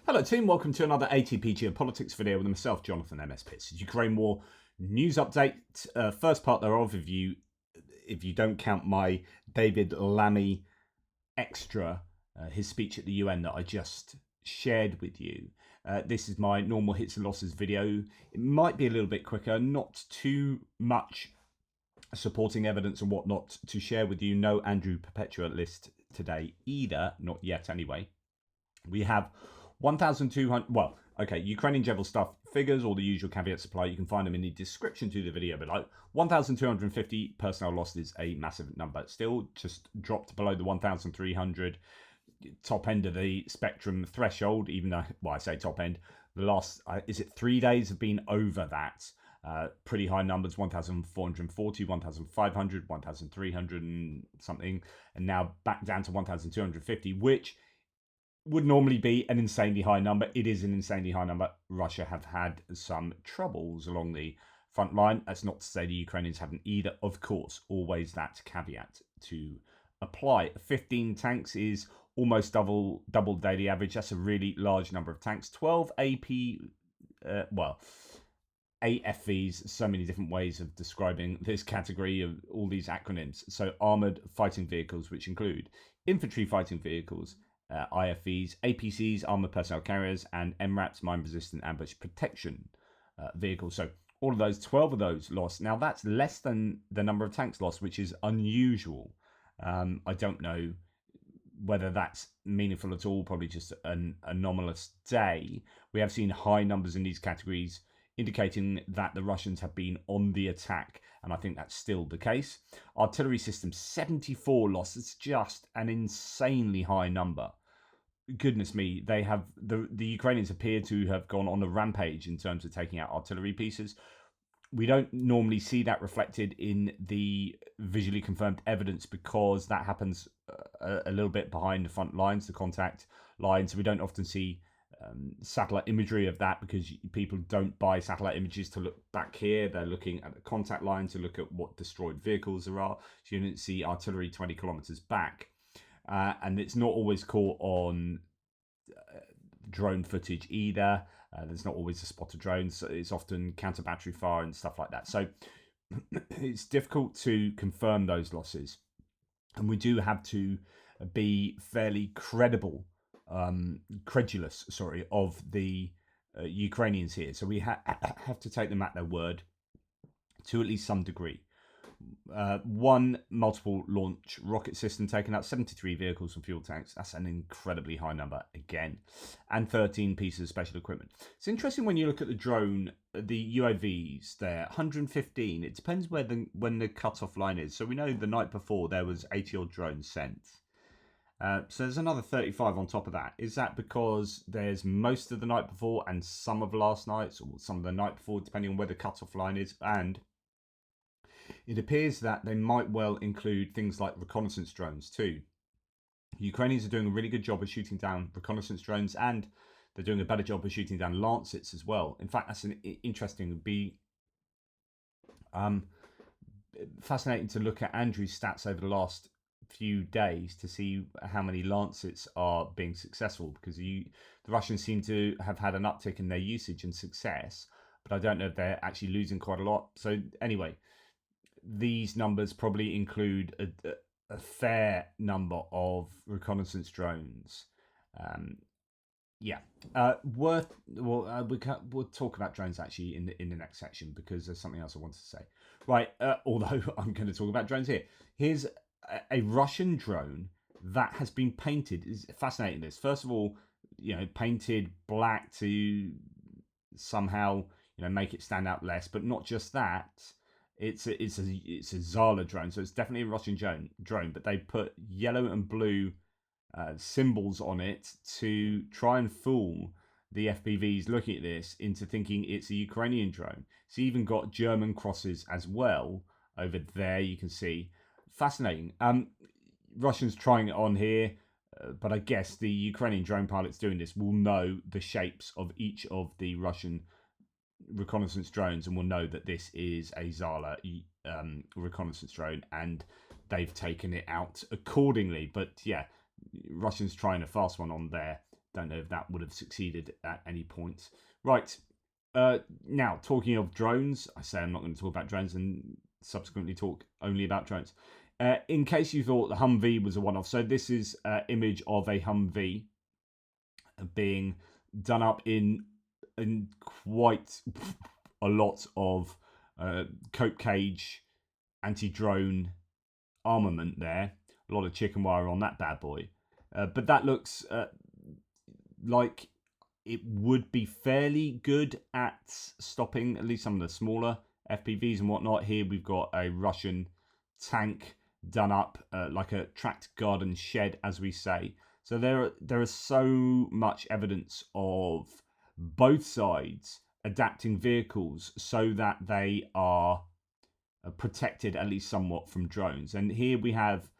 Hello team, welcome to another ATP Geopolitics video with myself, Jonathan MS Pitts. Ukraine War news update. First part thereof, if you don't count my David Lammy extra, his speech at the UN that I just shared with you. This is my normal hits and losses video. It might be a little bit quicker, not too much supporting evidence and whatnot to share with you. No Andrew Perpetua list today either, not yet anyway. We have 1,200, well, okay, Ukrainian general stuff figures, all the usual caveats apply. You can find them in the description to the video below. 1,250 personnel lost is a massive number. Still just dropped below the 1,300 top end of the spectrum threshold, even though, well, I say top end. The last, is it 3 days have been over that. Pretty high numbers, 1,440, 1,500, 1,300 and something. And now back down to 1,250, which would normally be an insanely high number. It is an insanely high number. Russia have had some troubles along the front line. That's not to say the Ukrainians haven't either. Of course, always that caveat to apply. 15 tanks is almost double daily average. That's a really large number of tanks. 12 AP, 8 FVs, so many different ways of describing this category of all these acronyms. So armored fighting vehicles, which include infantry fighting vehicles, IFVs, APCs, armored personnel carriers, and MRAPs, mine-resistant ambush protection vehicles. So all of those, 12 of those lost. Now that's less than the number of tanks lost, which is unusual. I don't know whether that's meaningful at all, probably just an anomalous day. We have seen high numbers in these categories, indicating that the Russians have been on the attack, and I think that's still the case. Artillery systems, 74 lost. It's just an insanely high number. Goodness me, they have the Ukrainians appear to have gone on a rampage in terms of taking out artillery pieces. We don't normally see that reflected in the visually confirmed evidence because that happens a little bit behind the front lines, the contact lines. So we don't often see satellite imagery of that because people don't buy satellite images to look back here. They're looking at the contact line to look at what destroyed vehicles there are. So you don't see artillery 20 kilometers back. And it's not always caught on drone footage either. There's not always a spot of drones. So it's often counter battery fire and stuff like that. So it's difficult to confirm those losses. And we do have to be fairly credulous, of the Ukrainians here. So we have to take them at their word to at least some degree. One multiple launch rocket system taken out, 73 vehicles and fuel tanks. That's an incredibly high number again. And 13 pieces of special equipment. It's interesting when you look at the drone, the UAVs there, 115. It depends when the cutoff line is. So we know the night before there was 80 odd drones sent. So there's another 35 on top of that. Is that because there's most of the night before and some of last night's, or some of the night before, depending on where the cutoff line is? And it appears that they might well include things like reconnaissance drones too. The Ukrainians are doing a really good job of shooting down reconnaissance drones, and they're doing a better job of shooting down Lancets as well. In fact, that's an interesting, fascinating to look at Andrew's stats over the last few days to see how many Lancets are being successful, because the Russians seem to have had an uptick in their usage and success, but I don't know if they're actually losing quite a lot. So anyway, these numbers probably include a fair number of reconnaissance drones. We'll talk about drones actually in the next section, because there's something else I want to say. Right, although I'm going to talk about drones here. Here's a Russian drone that has been painted. Is fascinating. This, first of all, painted black to somehow make it stand out less, but not just that. It's a Zala drone, so it's definitely a Russian drone, but they put yellow and blue symbols on it to try and fool the FPVs looking at this into thinking it's a Ukrainian drone. It's even got German crosses as well over there, you can see. Fascinating. Russians trying it on here, but I guess the Ukrainian drone pilots doing this will know the shapes of each of the Russian reconnaissance drones and will know that this is a Zala reconnaissance drone, and they've taken it out accordingly. But yeah, Russians trying a fast one on there. don't know if that would have succeeded at any point. Right. Now, talking of drones, I say I'm not going to talk about drones and subsequently talk only about drones. In case you thought the Humvee was a one-off, so this is an image of a Humvee being done up in quite a lot of coat cage anti-drone armament there. A lot of chicken wire on that bad boy. But that looks like it would be fairly good at stopping at least some of the smaller FPVs and whatnot. Here we've got a Russian tank done up like a tracked garden shed, as we say. So there is so much evidence of both sides adapting vehicles so that they are protected at least somewhat from drones. And here we have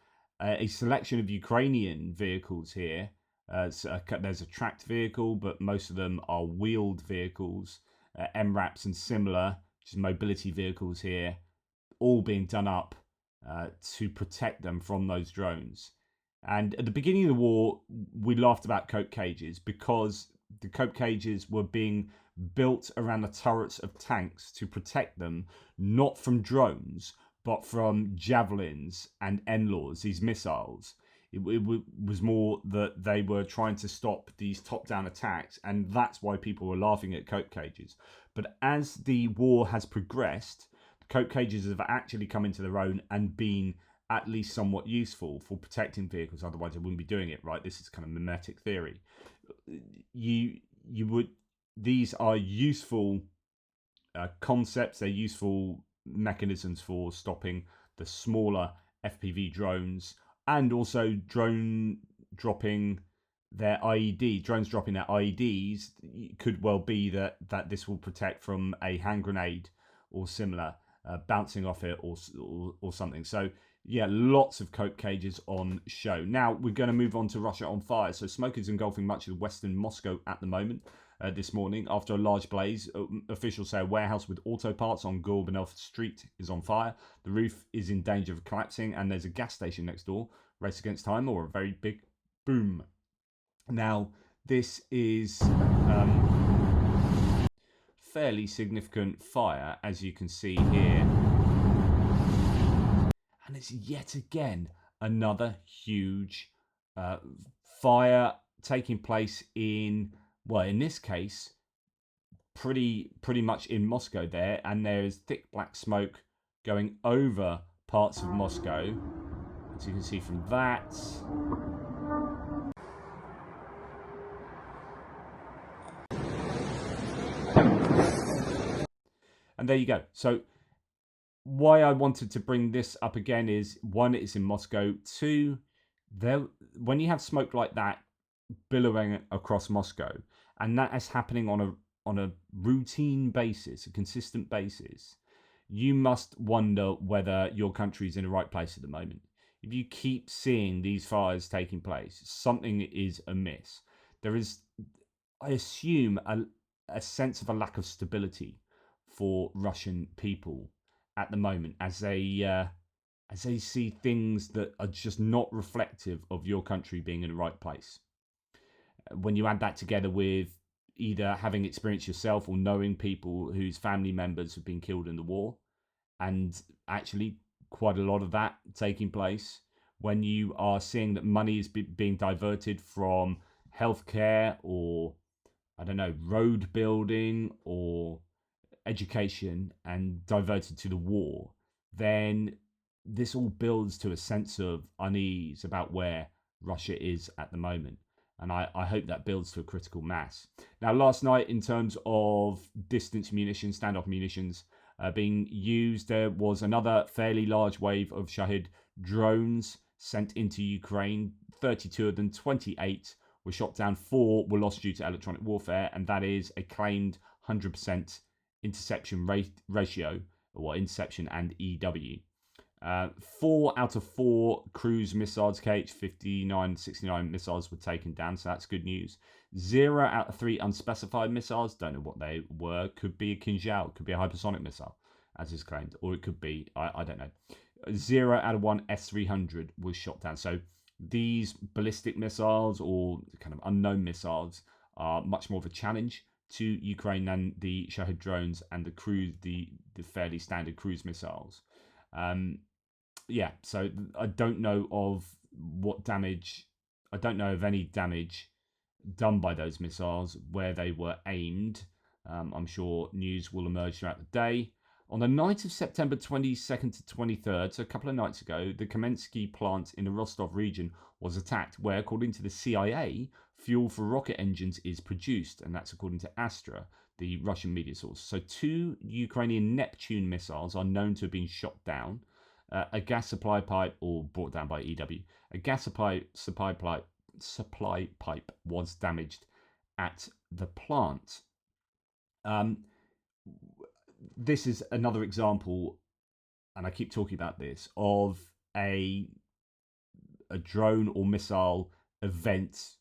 a selection of Ukrainian vehicles here. So there's a tracked vehicle, but most of them are wheeled vehicles, MRAPs and similar, just mobility vehicles here, all being done up to protect them from those drones. And at the beginning of the war, we laughed about coke cages because the coke cages were being built around the turrets of tanks to protect them, not from drones, but from javelins and NLAWs, these missiles. It was more that they were trying to stop these top-down attacks, and that's why people were laughing at coke cages. But as the war has progressed, the coke cages have actually come into their own and been at least somewhat useful for protecting vehicles. Otherwise, they wouldn't be doing it, right? This is kind of mimetic theory. These are useful concepts. They're useful mechanisms for stopping the smaller FPV drones, and also drones dropping their IEDs. Could well be that this will protect from a hand grenade or similar bouncing off it or something. So yeah, lots of coke cages on show. Now we're going to move on to Russia on fire. So smoke is engulfing much of western Moscow at the moment. This morning, after a large blaze, officials say a warehouse with auto parts on Gorbanov Street is on fire. The roof is in danger of collapsing, and there's a gas station next door. Race against time, or a very big boom. Now, this is fairly significant fire, as you can see here. And it's yet again another huge fire taking place in this case, pretty much in Moscow there, and there is thick black smoke going over parts of Moscow, as you can see from that. And there you go. So why I wanted to bring this up again is, one, it's in Moscow. Two, when you have smoke like that billowing across Moscow, and that is happening on a routine basis, a consistent basis, you must wonder whether your country's in the right place at the moment. If you keep seeing these fires taking place, something is amiss. There is, I assume, a sense of a lack of stability for Russian people at the moment, as they see things that are just not reflective of your country being in the right place. When you add that together with either having experienced yourself or knowing people whose family members have been killed in the war, and actually quite a lot of that taking place, when you are seeing that money is being diverted from healthcare or, I don't know, road building or education and diverted to the war, then this all builds to a sense of unease about where Russia is at the moment. And I hope that builds to a critical mass. Now, last night, in terms of distance munitions, standoff munitions being used, there was another fairly large wave of Shahid drones sent into Ukraine. 32 of them, 28 were shot down, 4 were lost due to electronic warfare, and that is a claimed 100% interception ratio, or interception and EW. 4 out of 4 cruise missiles, KH-59-69 missiles were taken down, so that's good news. 0 out of 3 unspecified missiles, don't know what they were, could be a Kinzhal, could be a hypersonic missile, as is claimed, or it could be, I don't know. 0 out of 1 S-300 was shot down, so These ballistic missiles or kind of unknown missiles are much more of a challenge to Ukraine than the Shahed drones and the fairly standard cruise missiles. Um, yeah, so I don't know of what damage. I don't know of any damage done by those missiles where they were aimed. I'm sure news will emerge throughout the day. On the night of September 22nd to 23rd, so a couple of nights ago, the Kamensky plant in the Rostov region was attacked, where, according to the CIA, fuel for rocket engines is produced, and that's according to Astra, the Russian media source. So, two Ukrainian Neptune missiles are known to have been shot down. A gas supply pipe, or brought down by EW, a gas supply pipe was damaged at the plant. This is another example, and I keep talking about this, of a drone or missile event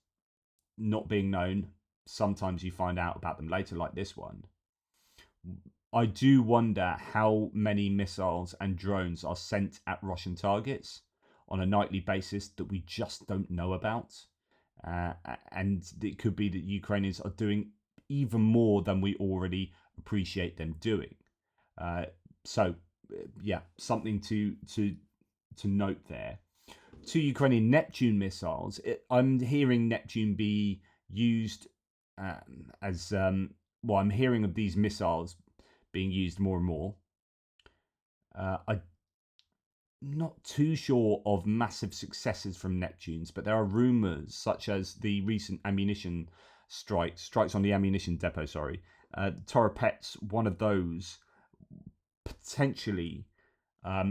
not being known. Sometimes you find out about them later, like this one. I do wonder how many missiles and drones are sent at Russian targets on a nightly basis that we just don't know about. And it could be that Ukrainians are doing even more than we already appreciate them doing. So, yeah, something to note there. Two Ukrainian Neptune missiles. I'm hearing Neptune be used as well. I'm hearing of these missiles being used more and more. I'm not too sure of massive successes from Neptunes, but there are rumours, such as the recent ammunition strikes on the ammunition depot. Toropets, one of those, potentially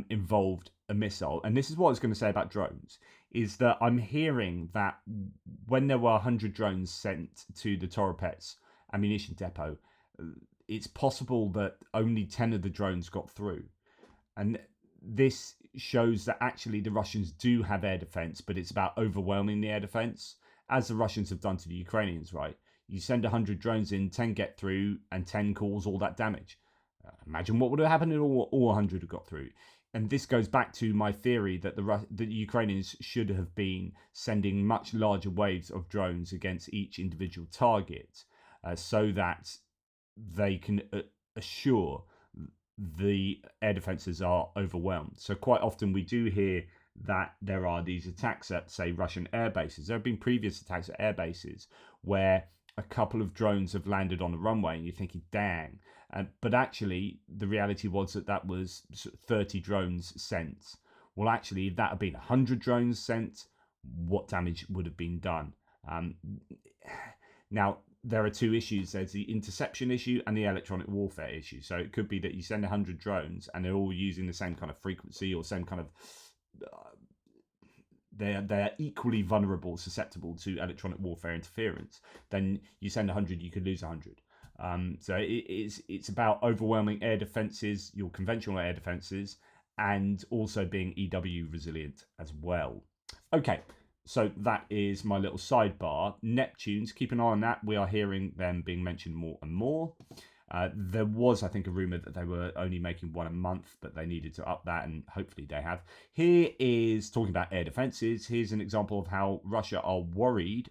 involved a missile. And this is what I was going to say about drones, is that I'm hearing that when there were 100 drones sent to the Toropets ammunition depot, it's possible that only 10 of the drones got through. And this shows that actually the Russians do have air defense, but it's about overwhelming the air defense, as the Russians have done to the Ukrainians, right? You send 100 drones in, 10 get through, and 10 cause all that damage. Imagine what would have happened if all 100 had got through. And this goes back to my theory that the Ukrainians should have been sending much larger waves of drones against each individual target, so that they can assure the air defenses are overwhelmed. So quite often we do hear that there are these attacks at, say, Russian air bases. There have been previous attacks at air bases where a couple of drones have landed on the runway and you're thinking, dang. But actually, the reality was that was 30 drones sent. Well, actually, if that had been 100 drones sent, what damage would have been done? Now, there are two issues. There's the interception issue and the electronic warfare issue. So it could be that you send 100 drones and they're all using the same kind of frequency or same kind of... They're equally vulnerable, susceptible to electronic warfare interference. Then you send 100, you could lose 100. So it's about overwhelming air defenses, your conventional air defenses, and also being EW resilient as well. Okay, so that is my little sidebar. Neptunes, keep an eye on that. We are hearing them being mentioned more and more. There was, I think, a rumour that they were only making one a month, but they needed to up that, and hopefully they have. Here is talking about air defences. Here's an example of how Russia are worried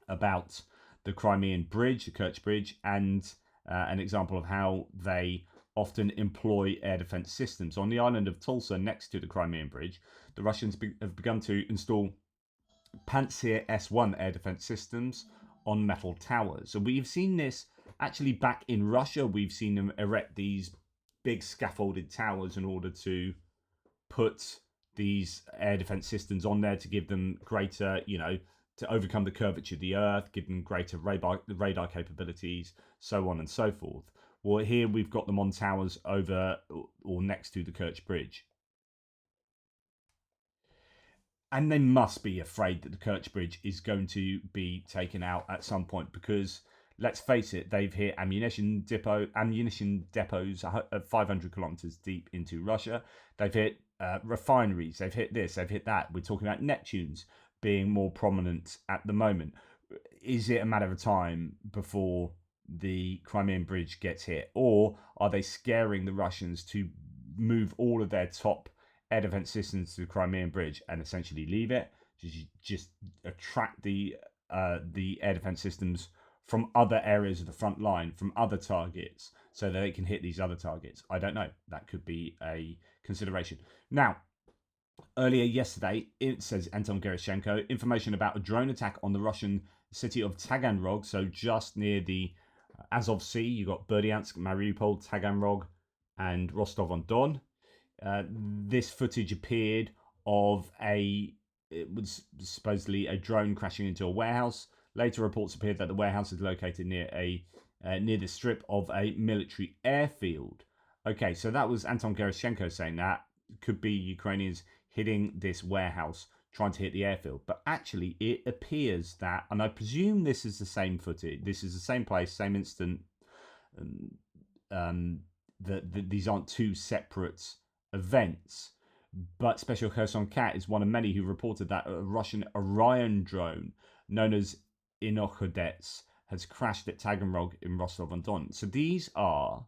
about the Crimean Bridge, the Kerch Bridge, and an example of how they often employ air defence systems. On the island of Tulsa, next to the Crimean Bridge, the Russians have begun to install Pantsir S-1 air defence systems on metal towers. So we've seen this actually back in Russia. We've seen them erect these big scaffolded towers in order to put these air defense systems on there to give them greater, to overcome the curvature of the earth, give them greater radar capabilities, so on and so forth. Well, here we've got them on towers over or next to the Kerch Bridge. And they must be afraid that the Kerch Bridge is going to be taken out at some point, because let's face it, they've hit ammunition depots 500 kilometers deep into Russia. They've hit refineries. They've hit this. They've hit that. We're talking about Neptunes being more prominent at the moment. Is it a matter of time before the Crimean Bridge gets hit, or are they scaring the Russians to move all of their top air defense systems to the Crimean Bridge and essentially leave it, just attract the air defense systems from other areas of the front line, from other targets, so that they can hit these other targets. I don't know. That could be a consideration. Now, earlier yesterday, it says Anton Gerashchenko, information about a drone attack on the Russian city of Taganrog, so just near the Azov Sea. You got Berdyansk, Mariupol, Taganrog, and Rostov-on-Don. This footage appeared of it was supposedly a drone crashing into a warehouse. Later reports appeared that the warehouse is located near the strip of a military airfield. Okay, so that was Anton Gerashchenko saying that. Could be Ukrainians hitting this warehouse, trying to hit the airfield. But actually, it appears that, and I presume this is the same footage, this is the same place, same instant, that these aren't two separate events. But Special Kherson Cat is one of many who reported that a Russian Orion drone known as Inochodets has crashed at Taganrog in Rostov-on-Don. So these are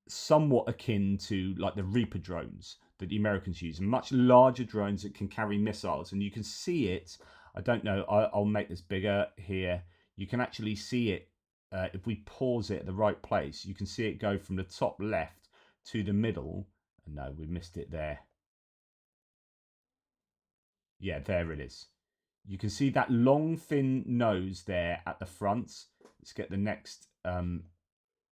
somewhat akin to like the Reaper drones that the Americans use, much larger drones that can carry missiles. And you can see it, I don't know, I'll make this bigger here. You can actually see it, if we pause it at the right place, you can see it go from the top left to the middle. No, we missed it there. Yeah, there it is. You can see that long, thin nose there at the front. Let's get the next.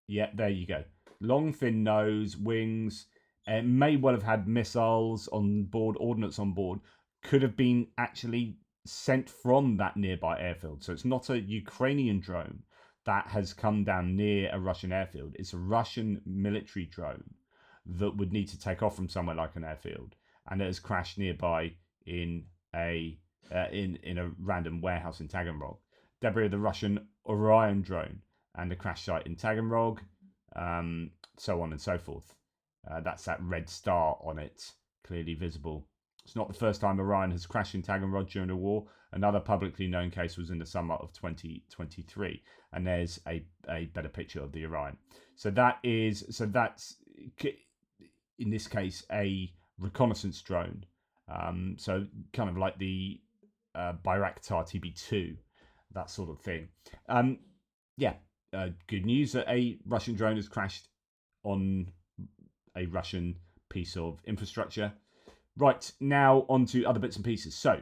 Yeah, there you go. Long, thin nose, wings. It may well have had missiles on board, ordnance on board. Could have been actually sent from that nearby airfield. So it's not a Ukrainian drone that has come down near a Russian airfield. It's a Russian military drone that would need to take off from somewhere like an airfield, and it has crashed nearby in a random warehouse in Taganrog. Debris of the Russian Orion drone and the crash site in Taganrog, so on and so forth. That's that red star on it, clearly visible. It's not the first time Orion has crashed in Taganrog during the war. Another publicly known case was in the summer of 2023, and there's a better picture of the Orion. That's in this case a reconnaissance drone. So kind of like the Bayraktar TB2, that sort of thing. Good news that a Russian drone has crashed on a Russian piece of infrastructure. Right, now on to other bits and pieces. So,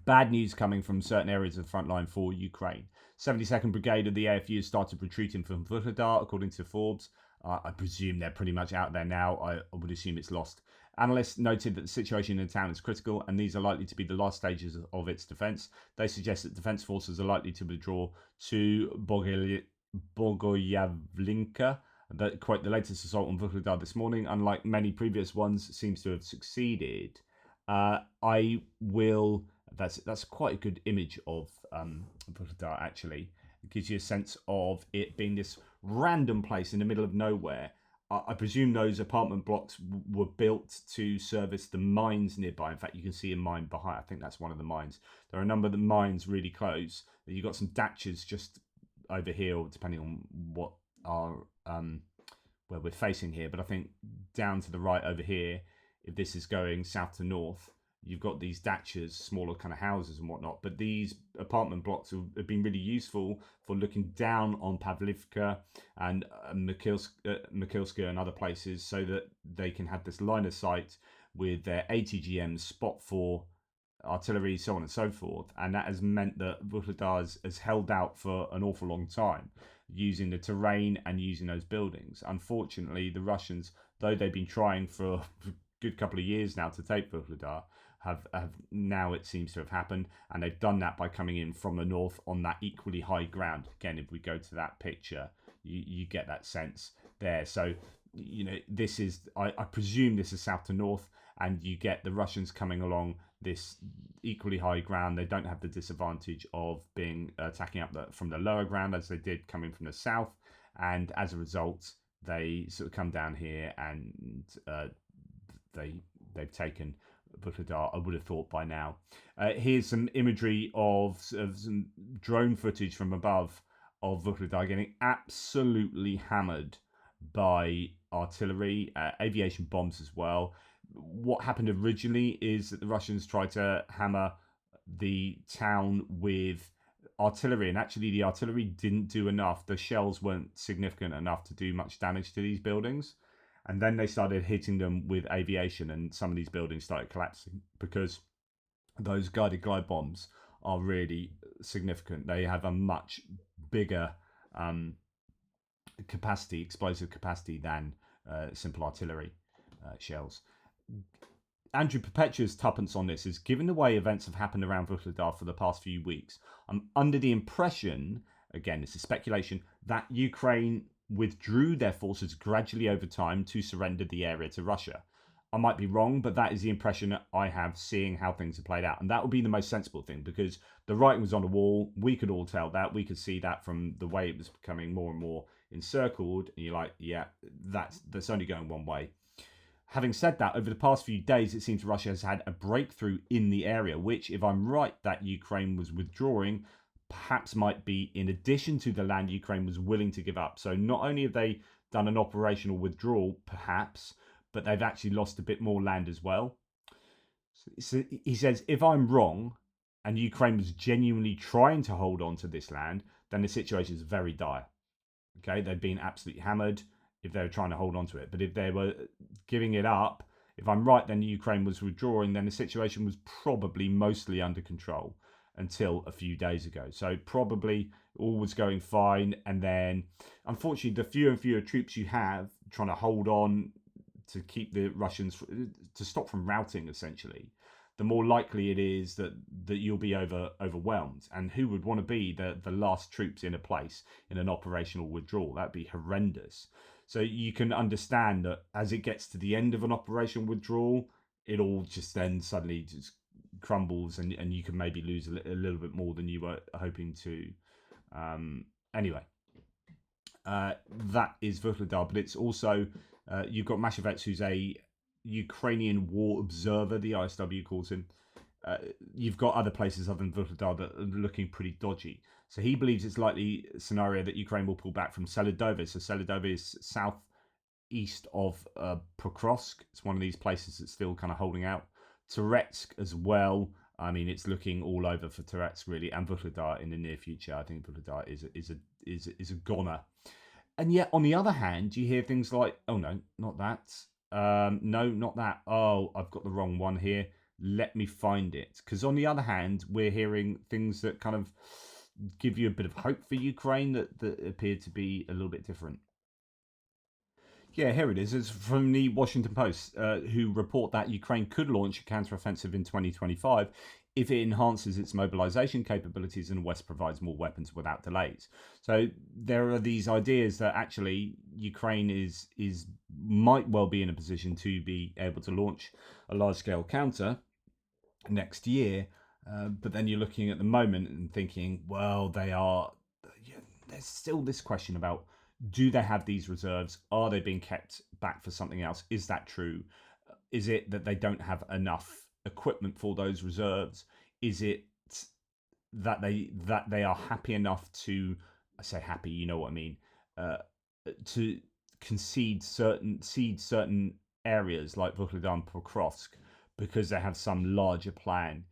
bad news coming from certain areas of the front line for Ukraine. 72nd Brigade of the AFU has started retreating from Vuhledar, according to Forbes. I presume they're pretty much out there now. I would assume it's lost. Analysts noted that the situation in the town is critical, and these are likely to be the last stages of its defence. They suggest that defence forces are likely to withdraw to Bogoyavlinka. That, quote, the latest assault on Vuhledar this morning, unlike many previous ones, seems to have succeeded. That's quite a good image of Vuhledar, actually. It gives you a sense of it being this random place in the middle of nowhere. I presume those apartment blocks were built to service the mines nearby. In fact, you can see a mine behind. I think that's one of the mines. There are a number of the mines really close. You've got some dachas just over here, or depending on what are where we're facing here. But I think down to the right over here, if this is going south to north, you've got these dachas, smaller kind of houses and whatnot. But these apartment blocks have been really useful for looking down on Pavlivka and Mikhailska and other places, so that they can have this line of sight with their ATGMs, spot for artillery, so on and so forth. And that has meant that Vuhledar has held out for an awful long time, using the terrain and using those buildings. Unfortunately, the Russians, though they've been trying for a good couple of years now to take Vuhledar, have now, it seems to have happened, and they've done that by coming in from the north on that equally high ground. Again, if we go to that picture, you get that sense there. So, this is, I presume this is south to north, and you get the Russians coming along this equally high ground. They don't have the disadvantage of being attacking up from the lower ground as they did coming from the south, and as a result, they sort of come down here and they've taken Vuhledar, I would have thought by now. Here's some imagery of some drone footage from above of Vuhledar getting absolutely hammered by artillery, aviation bombs as well. what happened originally is that the Russians tried to hammer the town with artillery, and actually the artillery didn't do enough. The shells weren't significant enough to do much damage to these buildings. And then they started hitting them with aviation, and some of these buildings started collapsing because those guided glide bombs are really significant. They have a much bigger explosive capacity than simple artillery shells. Andrew Perpetua's tuppence on this is, given the way events have happened around Vuhledar for the past few weeks, I'm under the impression, again, this is speculation, that Ukraine withdrew their forces gradually over time to surrender the area to Russia. I might be wrong, but that is the impression I have seeing how things have played out. And that would be the most sensible thing, because the writing was on the wall. We could all tell that. We could see that from the way it was becoming more and more encircled. And you're like, yeah, that's only going one way. Having said that, over the past few days, it seems Russia has had a breakthrough in the area, which, if I'm right that Ukraine was withdrawing, perhaps might be in addition to the land Ukraine was willing to give up. So not only have they done an operational withdrawal, perhaps, but they've actually lost a bit more land as well. So he says, if I'm wrong, and Ukraine was genuinely trying to hold on to this land, then the situation is very dire. Okay, they've been absolutely hammered if they were trying to hold on to it. But if they were giving it up, if I'm right, then Ukraine was withdrawing, then the situation was probably mostly under control until a few days ago. So probably all was going fine. And then, unfortunately, the fewer and fewer troops you have trying to hold on to keep the Russians, to stop from routing, essentially, the more likely it is that you'll be overwhelmed. And who would want to be the last troops in a place in an operational withdrawal? That'd be horrendous. So you can understand that as it gets to the end of an operational withdrawal, it all just then suddenly just crumbles, and you can maybe lose a little bit more than you were hoping to. Anyway, that is Vuhledar, but it's also, you've got Mashevets, who's a Ukrainian war observer, the ISW calls him. You've got other places other than Vuhledar that are looking pretty dodgy. So he believes it's likely scenario that Ukraine will pull back from Selidove. So Selidove is southeast of Pokrovsk. It's one of these places that's still kind of holding out. Toretsk as well. I mean, it's looking all over for Toretsk really, and Vuhledar in the near future. I think Vuhledar is a goner. And yet, on the other hand, you hear things like, "Oh no, not that. No, not that. Oh, I've got the wrong one here. Let me find it." Because on the other hand, we're hearing things that kind of give you a bit of hope for Ukraine that appear to be a little bit different. Yeah, here it is. It's from the Washington Post, who report that Ukraine could launch a counteroffensive in 2025 if it enhances its mobilization capabilities and the West provides more weapons without delays. So there are these ideas that actually Ukraine is might well be in a position to be able to launch a large-scale counter next year. But then you're looking at the moment and thinking, well, there's still this question about, do they have these reserves? Are they being kept back for something else? Is that true? Is it that they don't have enough equipment for those reserves? Is it that they are happy enough to, I say happy, you know what I mean, to concede certain areas like Vuhledar and Pokrovsk because they have some larger plan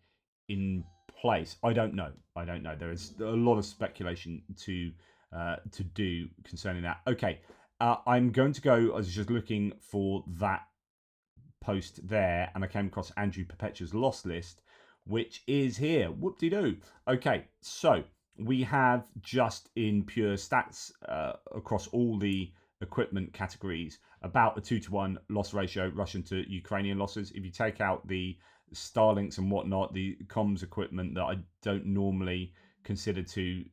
in place? I don't know. There is a lot of speculation to do concerning that. Okay, I'm going to go. I was just looking for that post there, and I came across Andrew Perpetua's loss list, which is here. Whoop-de-doo. Okay, so we have, just in pure stats across all the equipment categories, about a 2-to-1 loss ratio, Russian to Ukrainian losses. If you take out the Starlinks and whatnot, the comms equipment that I don't normally consider too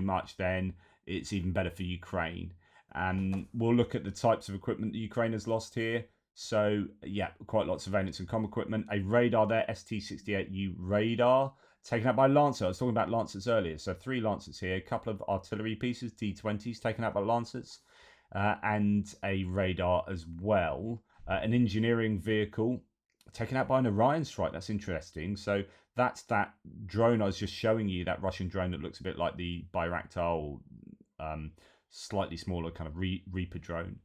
much, then it's even better for Ukraine. And we'll look at the types of equipment that Ukraine has lost here. So yeah, quite a lot of surveillance and comm equipment. A radar there, ST-68U radar, taken out by Lancer. I was talking about Lancers earlier. So 3 Lancers here, a couple of artillery pieces, D-20s, taken out by Lancers, and a radar as well. An engineering vehicle taken out by an Orion strike. That's interesting. So that's that drone I was just showing you, that Russian drone that looks a bit like the Bayraktar, or slightly smaller kind of Reaper drone,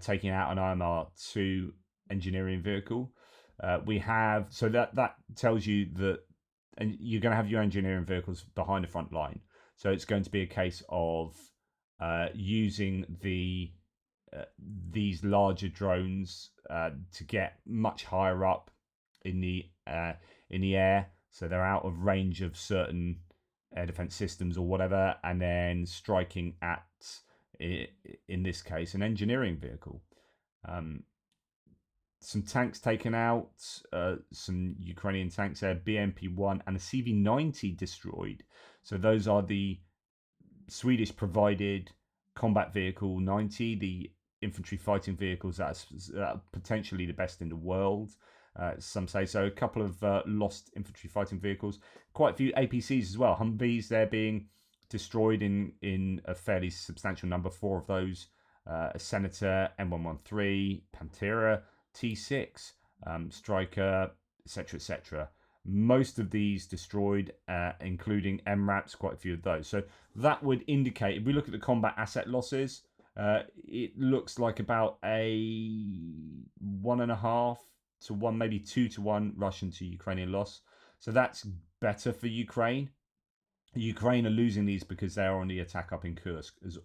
taking out an IMR-2 engineering vehicle. We have, so that tells you that, and you're going to have your engineering vehicles behind the front line. So it's going to be a case of using these larger drones to get much higher up in the air, so they're out of range of certain air defense systems or whatever, and then striking at, in this case, an engineering vehicle. Some tanks taken out, some Ukrainian tanks there, BMP-1 and a CV-90 destroyed. So those are the Swedish provided combat vehicle 90, the infantry fighting vehicles that are potentially the best in the world. Some say so. A couple of lost infantry fighting vehicles, quite a few APCs as well. Humvees, they're being destroyed in a fairly substantial number. 4 of those. A Senator, M113, Pantera, T6, Striker, etc., etc. Most of these destroyed, including MRAPs, quite a few of those. So that would indicate, if we look at the combat asset losses, it looks like about a 1.5 to 1, maybe 2 to 1 Russian to Ukrainian loss. So that's better for Ukraine. Ukraine are losing these because they're on the attack up in Kursk, is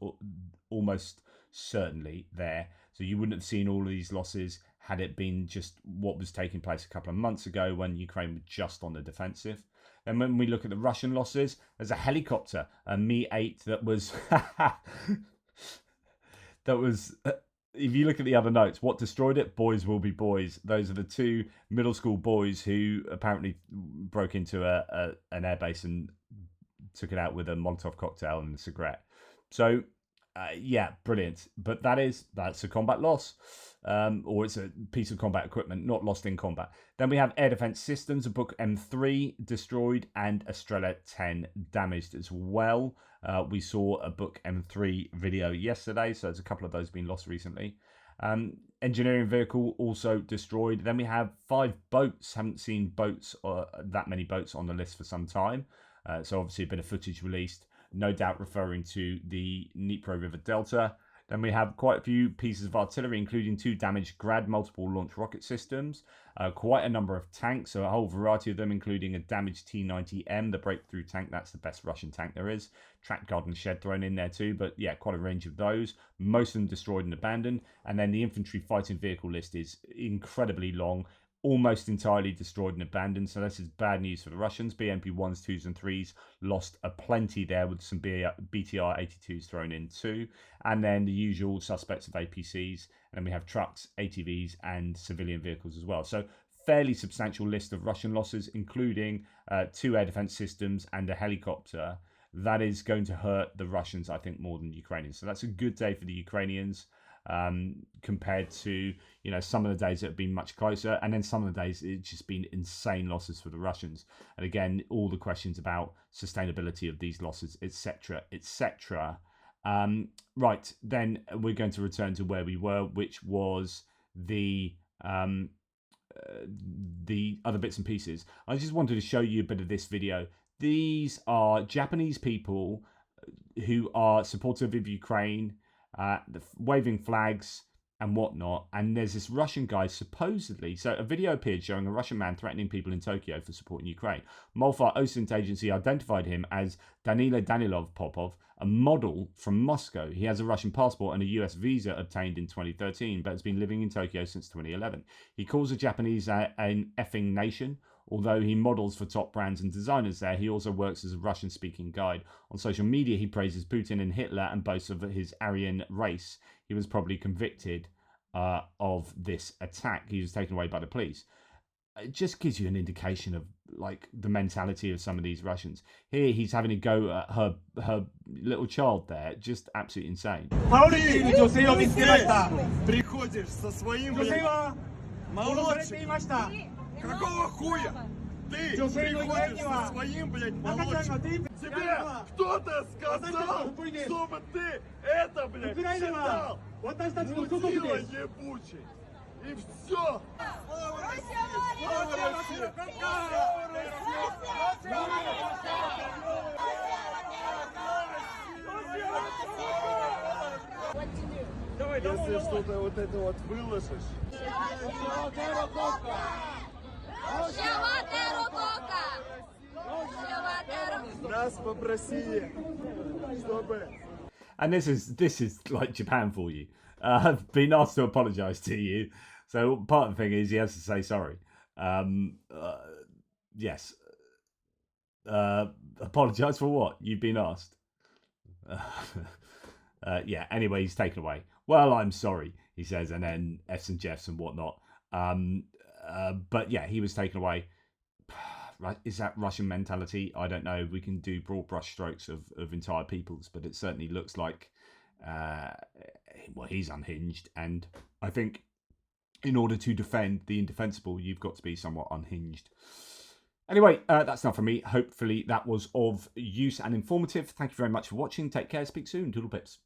almost certainly there. So you wouldn't have seen all of these losses had it been just what was taking place a couple of months ago when Ukraine was just on the defensive. And when we look at the Russian losses, there's a helicopter, a Mi-8 that was if you look at the other notes, what destroyed it? Boys will be boys. Those are the 2 middle school boys who apparently broke into an airbase and took it out with a Molotov cocktail and a cigarette. So, yeah, brilliant. But that's a combat loss, or it's a piece of combat equipment, not lost in combat. Then we have air defense systems, a Buk M3 destroyed and a Strela 10 damaged as well. We saw a Buk M3 video yesterday, so there's a couple of those being lost recently. Engineering vehicle also destroyed. Then we have 5 boats. Haven't seen boats, that many boats on the list for some time. So obviously a bit of footage released, no doubt referring to the Dnipro River Delta. Then we have quite a few pieces of artillery, including 2 damaged Grad multiple launch rocket systems, quite a number of tanks, so a whole variety of them, including a damaged T-90M, the breakthrough tank. That's the best Russian tank there is. Track guard and shed thrown in there too, but yeah, quite a range of those. Most of them destroyed and abandoned. And then the infantry fighting vehicle list is incredibly long, almost entirely destroyed and abandoned. So this is bad news for the Russians. BMP-1s, 2s and 3s lost a plenty there, with some BTR-82s thrown in too. And then the usual suspects of APCs. And then we have trucks, ATVs and civilian vehicles as well. So fairly substantial list of Russian losses, including 2 air defense systems and a helicopter. That is going to hurt the Russians, I think, more than the Ukrainians. So that's a good day for the Ukrainians. Compared to, you know, some of the days that have been much closer, and then some of the days it's just been insane losses for the Russians. And again, all the questions about sustainability of these losses, etc., etc. Right, then we're going to return to where we were, which was the other bits and pieces. I just wanted to show you a bit of this video. These are Japanese people who are supportive of Ukraine, waving flags and whatnot, and there's this Russian guy supposedly, so a video appeared showing a Russian man threatening people in Tokyo for supporting Ukraine. Molfar OSINT agency identified him as Danila Danilov Popov, a model from Moscow. He has a Russian passport and a US visa obtained in 2013, but has been living in Tokyo since 2011. He calls the Japanese an effing nation. Although he models for top brands and designers there, he also works as a Russian-speaking guide. On social media, he praises Putin and Hitler and boasts of his Aryan race. He was probably convicted of this attack. He was taken away by the police. It just gives you an indication of like the mentality of some of these Russians. Here, he's having a go at her little child there. Just absolutely insane. Какого хуя? Ты приходишь со своим, блядь, молодчиком. Тебе кто-то сказал, чтобы ты это, блядь, считал. Мудила ебучий. И все. Если что-то вот это вот выложишь. Нас попросили, чтобы... And this is like Japan for you. I've been asked to apologise to you. So part of the thing is he has to say sorry. Yes. Apologise for what? You've been asked. Yeah, anyway, he's taken away. Well, I'm sorry, he says, and then F's and Jeffs and whatnot. But yeah, he was taken away. Is that Russian mentality? I don't know. We can do broad brush strokes of entire peoples, but it certainly looks like, well, he's unhinged. And I think in order to defend the indefensible, you've got to be somewhat unhinged. Anyway, that's enough from me. Hopefully that was of use and informative. Thank you very much for watching. Take care. Speak soon. Doodle pips.